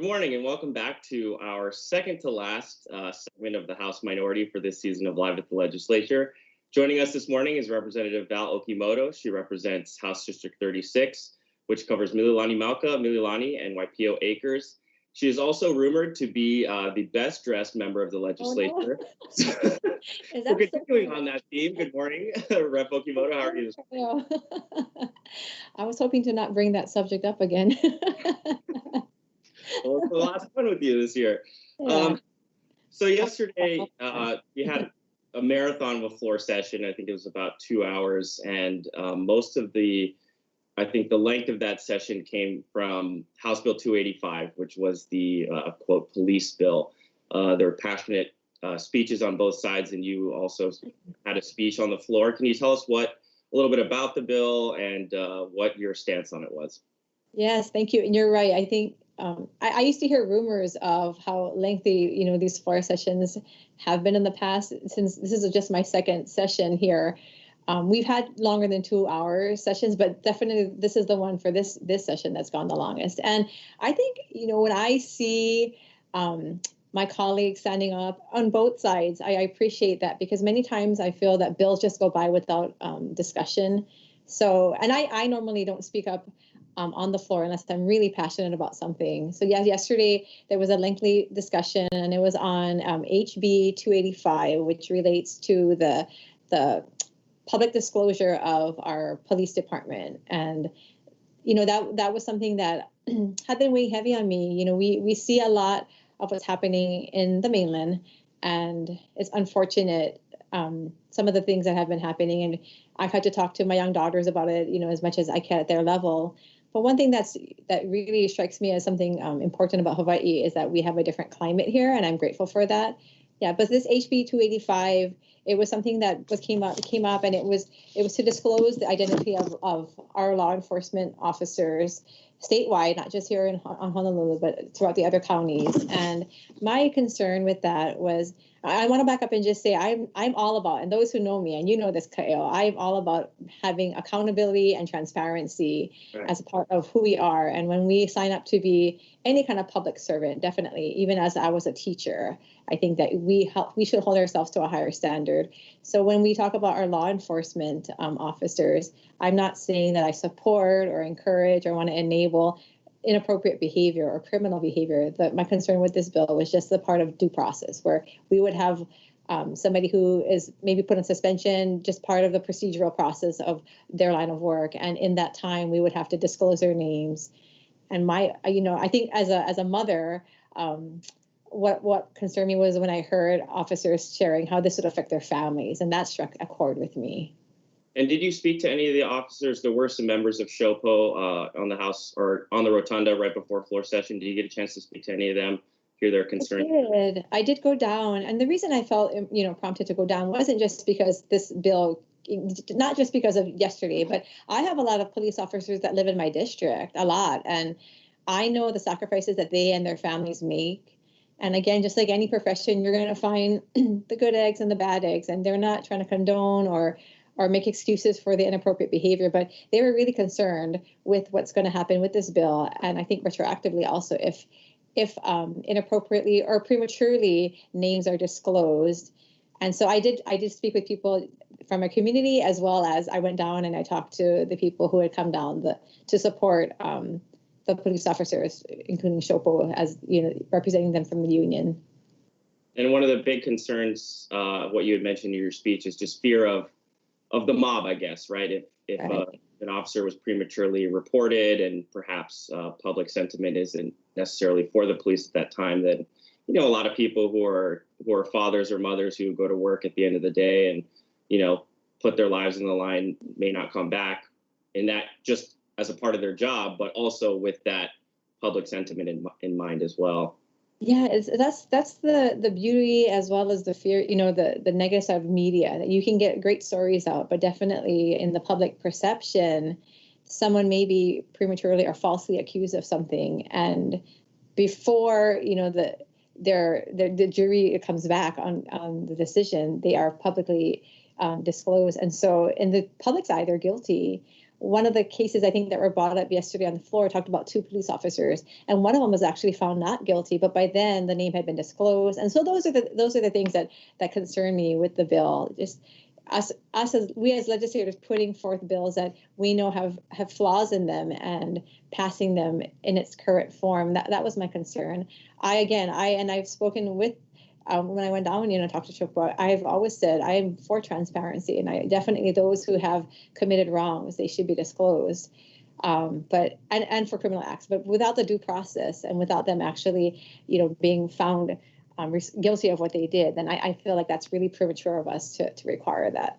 morning and welcome back to our second to last segment of the House Minority for this season of Live at the Legislature. Joining us this morning is Representative Val Okimoto. She represents House District 36, which covers Mililani Mauka, Mililani, and Waipio Acres. She is also rumored to be the best dressed member of the legislature. Oh, no. So continuing on that theme, good morning, Rep. Okimoto. How are you? I was hoping to not bring that subject up again. Well, it's the last one with you this year. Yeah. So yesterday, we had a marathon of a floor session. I think it was about 2 hours, and most of I think the length of that session came from House Bill 285, which was the, quote, police bill. There were passionate speeches on both sides, and you also had a speech on the floor. Can you tell us a little bit about the bill and what your stance on it was? Yes, thank you. And you're right. I think I used to hear rumors of how lengthy, these floor sessions have been in the past. Since this is just my second session here, we've had longer than 2 hour sessions, but definitely this is the one for this session that's gone the longest. And I think, when I see my colleagues standing up on both sides, I appreciate that, because many times I feel that bills just go by without discussion. So, and I normally don't speak up on the floor unless I'm really passionate about something. So yeah, yesterday there was a lengthy discussion, and it was on HB 285, which relates to the public disclosure of our police department. And that was something that had been weighing heavy on me. We see a lot of what's happening in the mainland, and it's unfortunate, some of the things that have been happening. And I've had to talk to my young daughters about it, as much as I can at their level. But one thing that really strikes me as something important about Hawaii is that we have a different climate here, and I'm grateful for that. Yeah, but this HB 285, it was something that came up, and it was to disclose the identity of our law enforcement officers statewide, not just here on Honolulu, but throughout the other counties. And my concern with that was, I want to back up and just say I'm all about, and those who know me, and you know this, Kaeo, I'm all about having accountability and transparency as a part of who we are. And when we sign up to be any kind of public servant, definitely, even as I was a teacher, I think that we should hold ourselves to a higher standard. So when we talk about our law enforcement officers, I'm not saying that I support or encourage or want to enable inappropriate behavior or criminal behavior. My concern with this bill was just the part of due process, where we would have somebody who is maybe put on suspension, just part of the procedural process of their line of work. And in that time, we would have to disclose their names. And I think as a mother, what concerned me was when I heard officers sharing how this would affect their families, and that struck a chord with me. And did you speak to any of the officers? There were some members of SHOPO on the House or on the rotunda right before floor session. Did you get a chance to speak to any of them, hear their concerns? I did go down. And the reason I felt, prompted to go down wasn't just because this bill, not just because of yesterday, but I have a lot of police officers that live in my district, a lot. And I know the sacrifices that they and their families make. And again, just like any profession, you're going to find the good eggs and the bad eggs. And they're not trying to condone or make excuses for the inappropriate behavior, but they were really concerned with what's going to happen with this bill. And I think retroactively also, if inappropriately or prematurely names are disclosed. And so I did speak with people from our community, as well as I went down and I talked to the people who had come down to support the police officers, including SHOPO, as representing them from the union. And one of the big concerns, what you had mentioned in your speech, is just fear of the mob, I guess, right? If Right. An officer was prematurely reported and perhaps public sentiment isn't necessarily for the police at that time, then, a lot of people who are fathers or mothers who go to work at the end of the day and, put their lives on the line may not come back, and that just as a part of their job, but also with that public sentiment in mind as well. Yeah, that's the beauty, as well as the fear, the negatives of media. That you can get great stories out, but definitely in the public perception, someone may be prematurely or falsely accused of something, and before the jury comes back on the decision, they are publicly disclosed. And so in the public's eye, they're guilty. one of the cases I think that were brought up yesterday on the floor talked about 2 police officers, and one of them was actually found not guilty, but by then the name had been disclosed. And so those are the things that concern me with the bill. Just us as we as legislators putting forth bills that we know have flaws in them and passing them in its current form. That was my concern. I've spoken with when I went down, talked to Chokwa, I've always said I am for transparency, and I definitely, those who have committed wrongs, they should be disclosed. But for criminal acts, but without the due process and without them actually, being found guilty of what they did, then I feel like that's really premature of us to require that.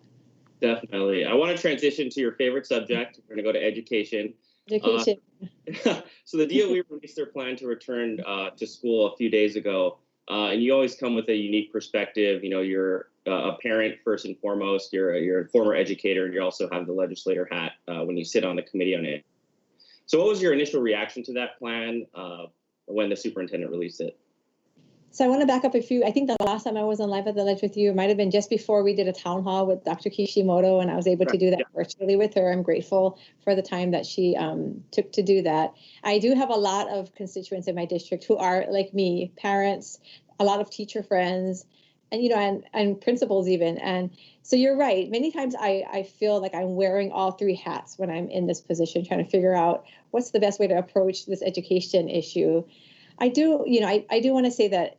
Definitely. I want to transition to your favorite subject. We're going to go to education. Education. So the DOE released their plan to return to school a few days ago. And you always come with a unique perspective. You're a parent first and foremost. You're a former educator, and you also have the legislator hat when you sit on the committee on it. So what was your initial reaction to that plan when the superintendent released it? So I want to back up a few. I think the last time I was on Live at the Ledge with you, it might have been just before we did a town hall with Dr. Kishimoto, and I was able to do that virtually with her. I'm grateful for the time that she took to do that. I do have a lot of constituents in my district who are like me, parents, a lot of teacher friends, and and principals even. And so you're right. Many times I feel like I'm wearing all 3 hats when I'm in this position, trying to figure out what's the best way to approach this education issue. I do want to say that,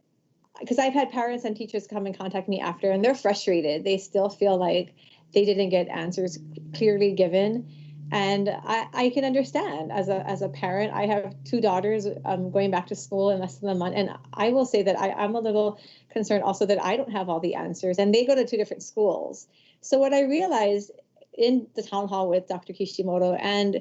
because I've had parents and teachers come and contact me after, and they're frustrated. They still feel like they didn't get answers clearly given. And I can understand as a parent. I have 2 daughters going back to school in less than a month. And I will say that I'm a little concerned also that I don't have all the answers, and they go to 2 different schools. So what I realized in the town hall with Dr. Kishimoto and,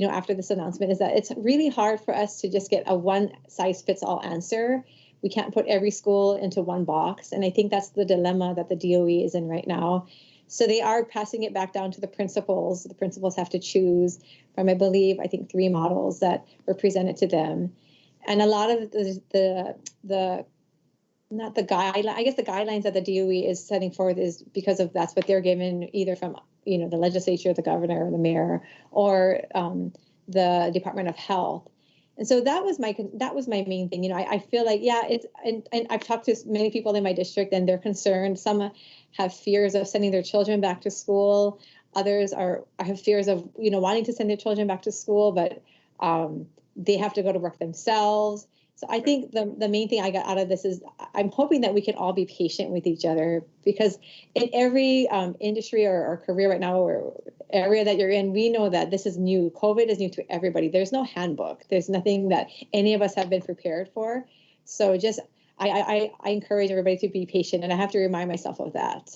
after this announcement, is that it's really hard for us to just get a one-size-fits-all answer. We can't put every school into one box. And I think that's the dilemma that the DOE is in right now. So they are passing it back down to the principals. The principals have to choose from, I think 3 models that were presented to them. And a lot of the guidelines that the DOE is setting forth is because of that's what they're given either from, the legislature, the governor, or the mayor, or the Department of Health. And so that was my main thing. I feel like, and I've talked to many people in my district, and they're concerned. Some have fears of sending their children back to school. Others have fears of, wanting to send their children back to school, but they have to go to work themselves. So I think the main thing I got out of this is I'm hoping that we can all be patient with each other, because in every industry or career right now or area that you're in, we know that this is new. COVID is new to everybody. There's no handbook. There's nothing that any of us have been prepared for. So I encourage everybody to be patient, and I have to remind myself of that.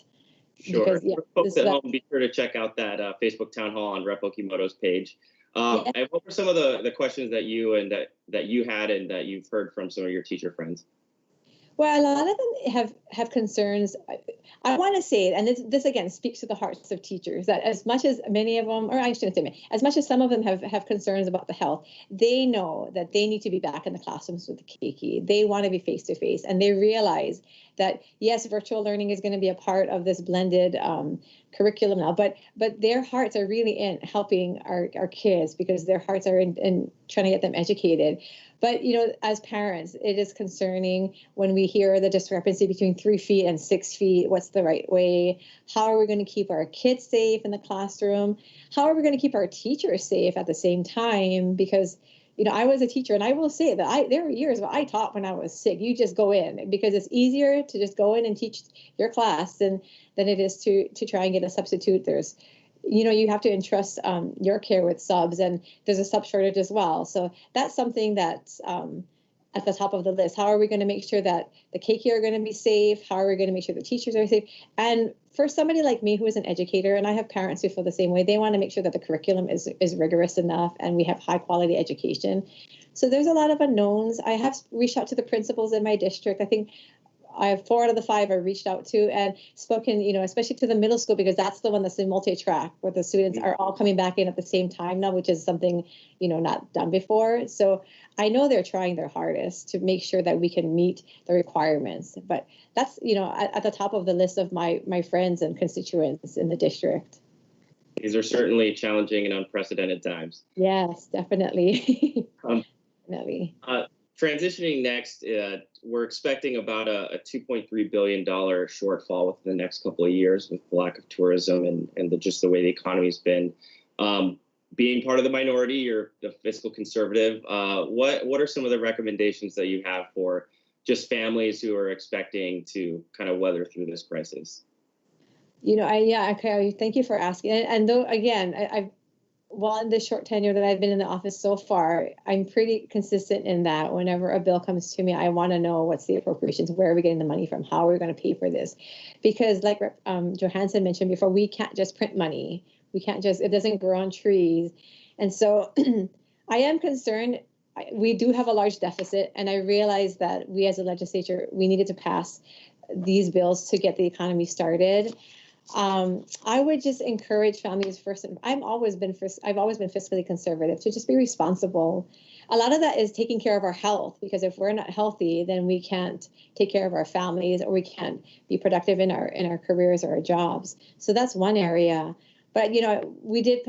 Sure. Because, for folks at home, be sure to check out that Facebook town hall on Rep. Okimoto's page. And what were some of the questions that you had and that you've heard from some of your teacher friends? Well, a lot of them have concerns. I want to say, and this again speaks to the hearts of teachers, that as much as many of them, or I shouldn't say many, as much as some of them have concerns about the health, they know that they need to be back in the classrooms with the keiki. They want to be face to face, and they realize that yes, virtual learning is going to be a part of this blended curriculum now, but their hearts are really in helping our kids, because their hearts are in trying to get them educated. But, as parents, it is concerning when we hear the discrepancy between 3 feet and 6 feet. What's the right way? How are we going to keep our kids safe in the classroom? How are we going to keep our teachers safe at the same time? Because, I was a teacher, and I will say that there were years where I taught when I was sick. You just go in, because it's easier to just go in and teach your class than it is to try and get a substitute. There's you have to entrust your care with subs, and there's a sub shortage as well. So that's something that's at the top of the list. How are we going to make sure that the keiki are going to be safe? How are we going to make sure the teachers are safe? And for somebody like me who is an educator, and I have parents who feel the same way, they want to make sure that the curriculum is rigorous enough and we have high quality education. So there's a lot of unknowns. I have reached out to the principals in my district. I think I have 4 out of the 5 I reached out to and spoken, especially to the middle school, because that's the one that's in multi-track, where the students are all coming back in at the same time now, which is something, not done before. So I know they're trying their hardest to make sure that we can meet the requirements. But that's, at the top of the list of my friends and constituents in the district. These are certainly challenging and unprecedented times. Yes, definitely. Um, Definitely. Transitioning next, we're expecting about a $2.3 billion shortfall within the next couple of years with the lack of tourism and just the way the economy's been. Being part of the minority, you're a fiscal conservative. What are some of the recommendations that you have for just families who are expecting to kind of weather through this crisis? Okay. Thank you for asking. And though, again, well, in the short tenure that I've been in the office so far, I'm pretty consistent in that whenever a bill comes to me, I want to know what's the appropriations, where are we getting the money from, how are we going to pay for this? Because like Johansson mentioned before, we can't just print money. We can't just, it doesn't grow on trees. And so I am concerned. We do have a large deficit, and I realize that we as a legislature, we needed to pass these bills to get the economy started. I would just encourage families first. I've always been fiscally conservative to just be responsible. A lot of that is taking care of our health, because if we're not healthy, then we can't take care of our families, or we can't be productive in our careers or our jobs. So that's one area. But we did.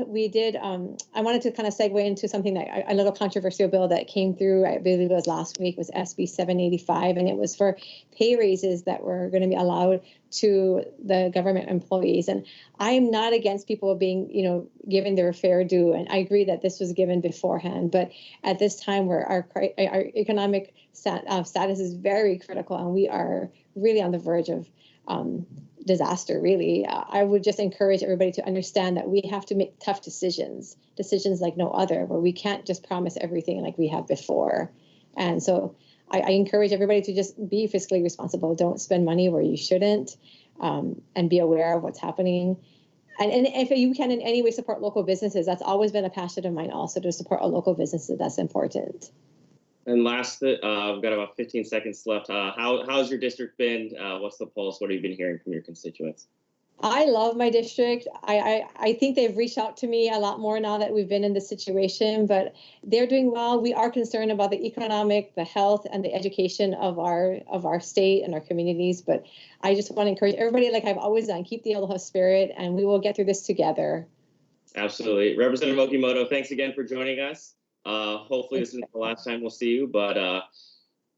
I wanted to kind of segue into something that a little controversial bill that came through. I believe it was last week, was SB 785, and it was for pay raises that were going to be allowed to the government employees. And I am not against people being, given their fair due, and I agree that this was given beforehand. But at this time, where our economic status is very critical, and we are really on the verge of disaster, really, I would just encourage everybody to understand that we have to make tough decisions like no other, where we can't just promise everything like we have before. And so I encourage everybody to just be fiscally responsible. Don't spend money where you shouldn't, and be aware of what's happening. And if you can in any way support local businesses, that's always been a passion of mine also, to support our local businesses. That's important. And last, we've got about 15 seconds left. How's your district been? What's the pulse? What have you been hearing from your constituents? I love my district. I think they've reached out to me a lot more now that we've been in this situation, but they're doing well. We are concerned about the economic, the health, and the education of our state and our communities. But I just want to encourage everybody, like I've always done, keep the aloha spirit, and we will get through this together. Absolutely. Representative Okimoto, thanks again for joining us. Hopefully this isn't the last time we'll see you, but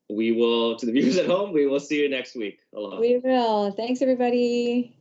we will, to the viewers at home, we will see you next week. Aloha. We will. Thanks, everybody.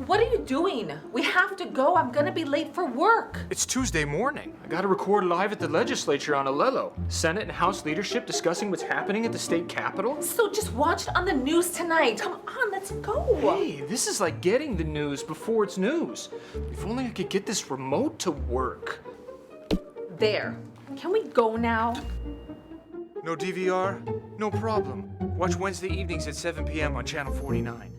What are you doing? We have to go. I'm gonna be late for work. It's Tuesday morning. I gotta record live at the legislature on Alelo. Senate and House leadership discussing what's happening at the state capitol. So just watch it on the news tonight. Come on, let's go. Hey, this is like getting the news before it's news. If only I could get this remote to work. There. Can we go now? No DVR? No problem. Watch Wednesday evenings at 7 p.m. on Channel 49.